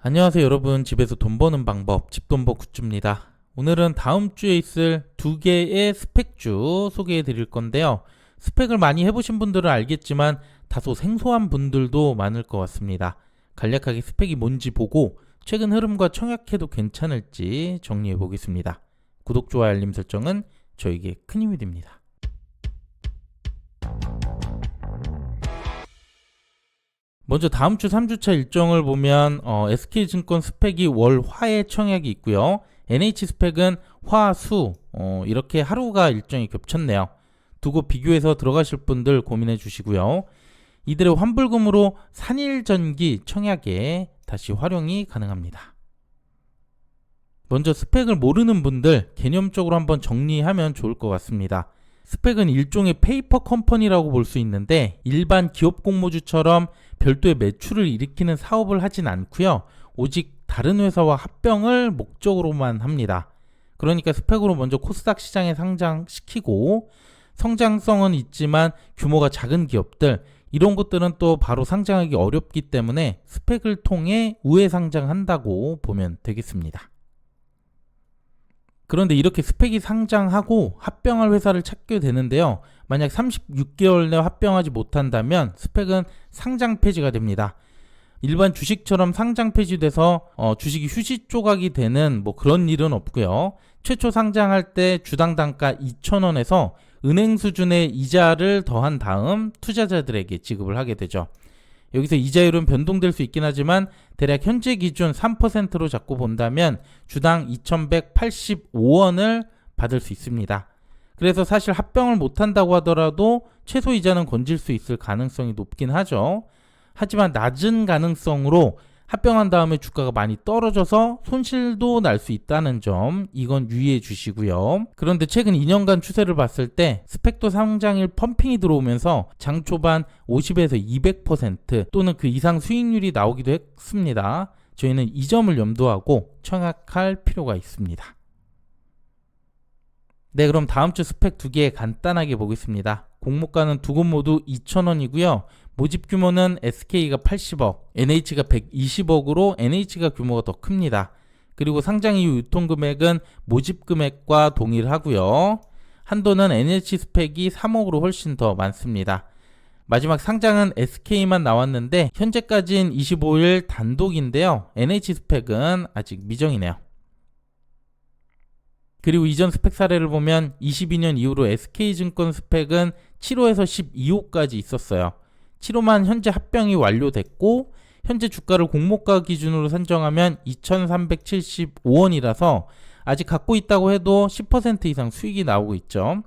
안녕하세요 여러분, 집에서 돈 버는 방법 집돈버 굿즈입니다. 오늘은 다음 주에 있을 두 개의 스펙주 소개해 드릴 건데요. 스펙을 많이 해보신 분들은 알겠지만 다소 생소한 분들도 많을 것 같습니다. 간략하게 스펙이 뭔지 보고 최근 흐름과 청약해도 괜찮을지 정리해 보겠습니다. 구독, 좋아요, 알림 설정은 저에게 큰 힘이 됩니다. 먼저 다음 주 3주차 일정을 보면 SK증권 스펙이 월 화의 청약이 있고요. NH 스펙은 화, 수 이렇게 하루가 일정이 겹쳤네요. 두고 비교해서 들어가실 분들 고민해 주시고요. 이들의 환불금으로 산일전기 청약에 다시 활용이 가능합니다. 먼저 스펙을 모르는 분들 개념적으로 한번 정리하면 좋을 것 같습니다. 스펙은 일종의 페이퍼 컴퍼니라고 볼 수 있는데 일반 기업 공모주처럼 별도의 매출을 일으키는 사업을 하진 않고요. 오직 다른 회사와 합병을 목적으로만 합니다. 그러니까 스펙으로 먼저 코스닥 시장에 상장시키고 성장성은 있지만 규모가 작은 기업들, 이런 것들은 또 바로 상장하기 어렵기 때문에 스펙을 통해 우회 상장한다고 보면 되겠습니다. 그런데 이렇게 스펙이 상장하고 합병할 회사를 찾게 되는데요. 만약 36개월 내 합병하지 못한다면 스펙은 상장 폐지가 됩니다. 일반 주식처럼 상장 폐지돼서 주식이 휴지 조각이 되는 그런 일은 없고요. 최초 상장할 때 주당 단가 2,000원에서 은행 수준의 이자를 더한 다음 투자자들에게 지급을 하게 되죠. 여기서 이자율은 변동될 수 있긴 하지만 대략 현재 기준 3%로 잡고 본다면 주당 2,185원을 받을 수 있습니다. 그래서 사실 합병을 못한다고 하더라도 최소 이자는 건질 수 있을 가능성이 높긴 하죠. 하지만 낮은 가능성으로 합병한 다음에 주가가 많이 떨어져서 손실도 날 수 있다는 점, 이건 유의해 주시고요. 그런데 최근 2년간 추세를 봤을 때 스펙도 상장일 펌핑이 들어오면서 장 초반 50에서 200% 또는 그 이상 수익률이 나오기도 했습니다. 저희는 이 점을 염두하고 청약할 필요가 있습니다. 네, 그럼 다음 주 스펙 두 개 간단하게 보겠습니다. 공모가는 두 곳 모두 2,000원이고요. 모집 규모는 SK가 80억, NH가 120억으로 NH가 규모가 더 큽니다. 그리고 상장 이후 유통금액은 모집 금액과 동일하고요. 한도는 NH 스펙이 3억으로 훨씬 더 많습니다. 마지막 상장은 SK만 나왔는데 현재까지는 25일 단독인데요. NH 스펙은 아직 미정이네요. 그리고 이전 스펙 사례를 보면 22년 이후로 SK증권 스펙은 7호에서 12호까지 있었어요. 7호만 현재 합병이 완료됐고 현재 주가를 공모가 기준으로 산정하면 2,375원이라서 아직 갖고 있다고 해도 10% 이상 수익이 나오고 있죠.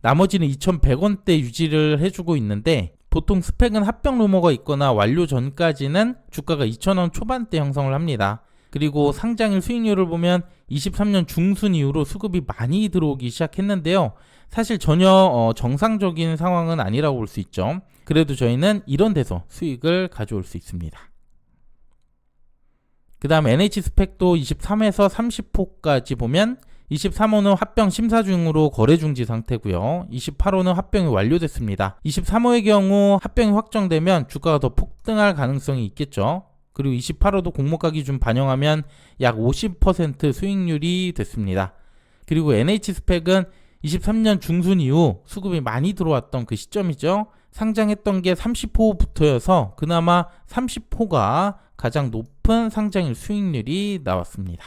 나머지는 2,100원대 유지를 해주고 있는데 보통 스펙은 합병 루머가 있거나 완료 전까지는 주가가 2,000원 초반대 형성을 합니다. 그리고 상장일 수익률을 보면 23년 중순 이후로 수급이 많이 들어오기 시작했는데요. 사실 전혀 정상적인 상황은 아니라고 볼 수 있죠. 그래도 저희는 이런 데서 수익을 가져올 수 있습니다. 그 다음 NH 스펙도 23에서 30호까지 보면 23호는 합병 심사 중으로 거래 중지 상태고요. 28호는 합병이 완료됐습니다. 23호의 경우 합병이 확정되면 주가가 더 폭등할 가능성이 있겠죠. 그리고 28호도 공모가 기준 반영하면 약 50% 수익률이 됐습니다. 그리고 NH 스펙은 23년 중순 이후 수급이 많이 들어왔던 그 시점이죠. 상장했던 게 30호부터여서 그나마 30호가 가장 높은 상장일 수익률이 나왔습니다.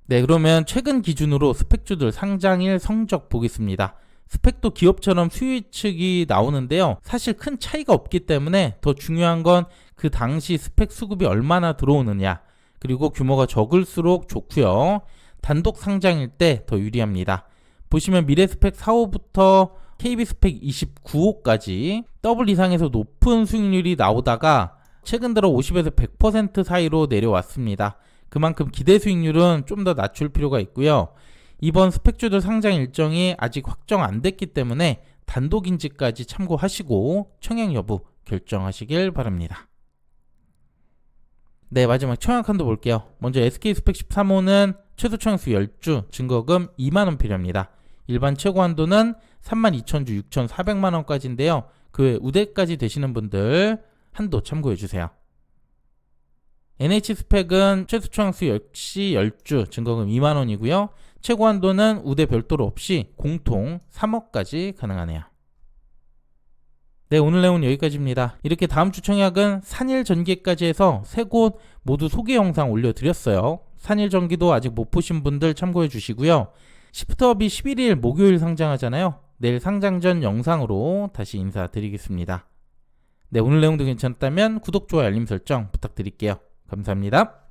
네, 그러면 최근 기준으로 스펙주들 상장일 성적 보겠습니다. 스펙도 기업처럼 수익 측이 나오는데요. 사실 큰 차이가 없기 때문에 더 중요한 건 그 당시 스펙 수급이 얼마나 들어오느냐, 그리고 규모가 적을수록 좋고요. 단독 상장일 때 더 유리합니다. 보시면 미래스펙 4호부터 KB스펙 29호까지 더블 이상에서 높은 수익률이 나오다가 최근 들어 50에서 100% 사이로 내려왔습니다. 그만큼 기대 수익률은 좀 더 낮출 필요가 있고요. 이번 스펙주들 상장 일정이 아직 확정 안 됐기 때문에 단독인지까지 참고하시고 청약 여부 결정하시길 바랍니다. 네, 마지막 청약 한도 볼게요. 먼저 SK스펙 13호는 최소 청약수 10주, 증거금 2만원 필요합니다. 일반 최고 한도는 32,000주 6,400만원까지인데요. 그 외 우대까지 되시는 분들 한도 참고해주세요. NH 스펙은 최소 초항수 역시 10주, 증거금 2만원이고요. 최고 한도는 우대 별도로 없이 공통 3억까지 가능하네요. 네, 오늘 내용은 여기까지입니다. 이렇게 다음 주 청약은 산일 전기까지 해서 3곳 모두 소개 영상 올려드렸어요. 산일 전기도 아직 못 보신 분들 참고해 주시고요. 시프트업이 11일 목요일 상장하잖아요. 내일 상장 전 영상으로 다시 인사드리겠습니다. 네, 오늘 내용도 괜찮았다면 구독, 좋아요, 알림 설정 부탁드릴게요. 감사합니다.